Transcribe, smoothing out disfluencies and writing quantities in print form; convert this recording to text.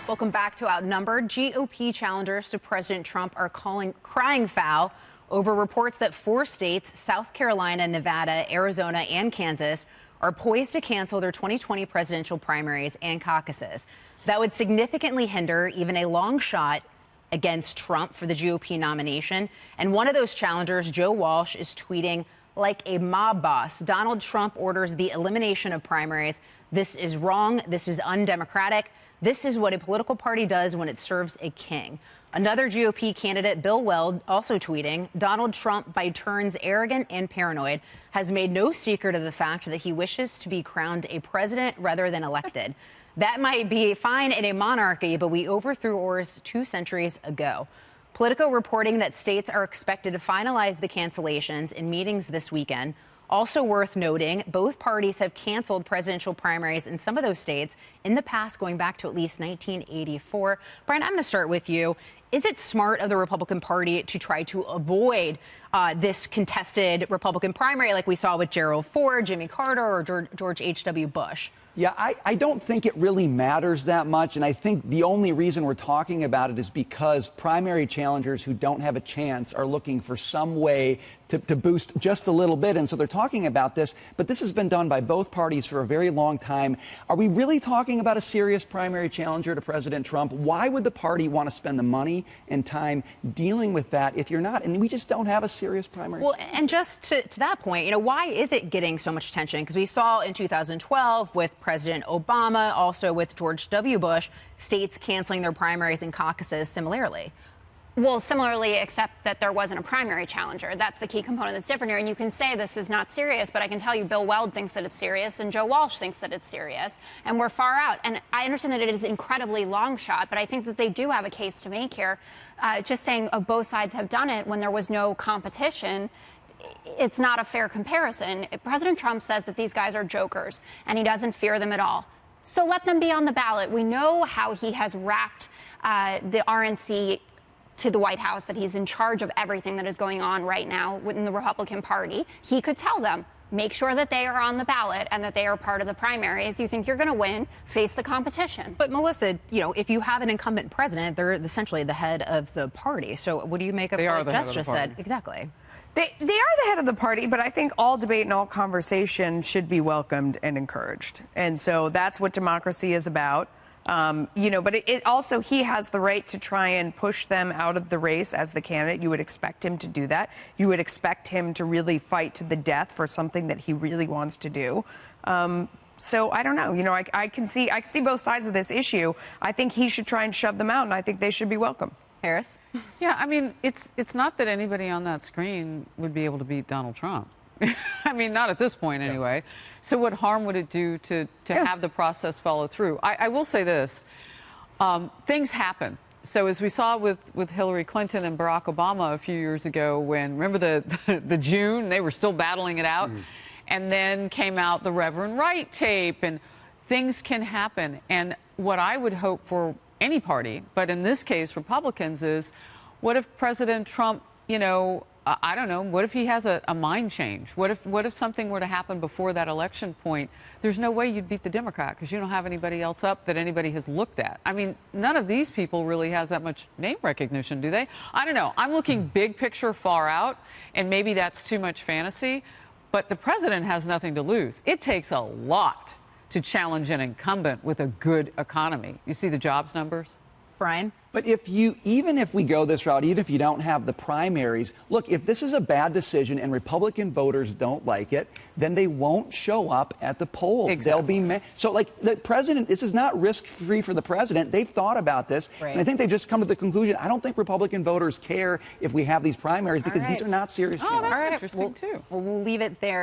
Welcome back to Outnumbered. GOP challengers to President Trump are crying foul over reports that 4 states, South Carolina, Nevada, Arizona, and Kansas, are poised to cancel their 2020 presidential primaries and caucuses. That would significantly hinder even a long shot against Trump for the GOP nomination. And one of those challengers, Joe Walsh, is tweeting like a mob boss. Donald Trump orders the elimination of primaries. This is wrong. This is undemocratic. This is what a political party does when it serves a king. Another GOP candidate, Bill Weld, also tweeting, Donald Trump, by turns arrogant and paranoid, has made no secret of the fact that he wishes to be crowned a president rather than elected. That might be fine in a monarchy, but we overthrew ours 2 centuries ago. Politico reporting that states are expected to finalize the cancellations in meetings this weekend. Also worth noting, both parties have canceled presidential primaries in some of those states in the past, going back to at least 1984. Brian, I'm going to start with you. Is it smart of the Republican Party to try to avoid this contested Republican primary like we saw with Gerald Ford, Jimmy Carter, or George H.W. Bush? Yeah, I don't think it really matters that much. And I think the only reason we're talking about it is because primary challengers who don't have a chance are looking for some way to boost just a little bit. And so they're talking about this. But this has been done by both parties for a very long time. Are we really talking about a serious primary challenger to President Trump? Why would the party want to spend the money and time dealing with that if you're not? And we just don't have a serious primary. Well, and just to that point, why is it getting so much attention? Because we saw in 2012 with President Obama, also with George W. Bush, states canceling their primaries and caucuses similarly. Well, similarly, except that there wasn't a primary challenger. That's the key component that's different here. And you can say this is not serious, but I can tell you Bill Weld thinks that it's serious and Joe Walsh thinks that it's serious. And we're far out. And I understand that it is incredibly long shot, but I think that they do have a case to make here. Just saying both sides have done it when there was no competition, it's not a fair comparison. President Trump says that these guys are jokers and he doesn't fear them at all. So let them be on the ballot. We know how he has wrapped the RNC to the White House, that he's in charge of everything that is going on right now within the Republican Party. He could tell them, make sure that they are on the ballot and that they are part of the primaries. You think you're going to win, face the competition. But Melissa, if you have an incumbent president, they're essentially the head of the party. So what do you make of what Jess just said? Exactly. They are the head of the party, but I think all debate and all conversation should be welcomed and encouraged. And so that's what democracy is about. But it also, he has the right to try and push them out of the race as the candidate. You would expect him to do that. You would expect him to really fight to the death for something that he really wants to do. So I don't know. I can see both sides of this issue. I think he should try and shove them out, and I think they should be welcome. Harris? Yeah, I mean, it's not that anybody on that screen would be able to beat Donald Trump. I mean, not at this point anyway. Yeah. So what harm would it do to have the process follow through? I will say this. Things happen. So as we saw with Hillary Clinton and Barack Obama a few years ago, when, remember the June, they were still battling it out. And then came out the Reverend Wright tape, and things can happen. And what I would hope for any party, but in this case Republicans, is what if President Trump, I don't know, what if he has a mind change? What if something were to happen before that election point? There's no way you'd beat the Democrat because you don't have anybody else up that anybody has looked at. I mean, none of these people really has that much name recognition, do they? I don't know. I'm looking big picture, far out, and maybe that's too much fantasy, but the president has nothing to lose. It takes a lot to challenge an incumbent with a good economy. You see the jobs numbers? Brian? But even if we go this route, even if you don't have the primaries, look, if this is a bad decision and Republican voters don't like it, then they won't show up at the polls. Exactly. They'll be so, like, the president, this is not risk-free for the president. They've thought about this, right. And I think they've just come to the conclusion, I don't think Republican voters care if we have these primaries because these are not serious challenges. That's interesting, too. Well, we'll leave it there.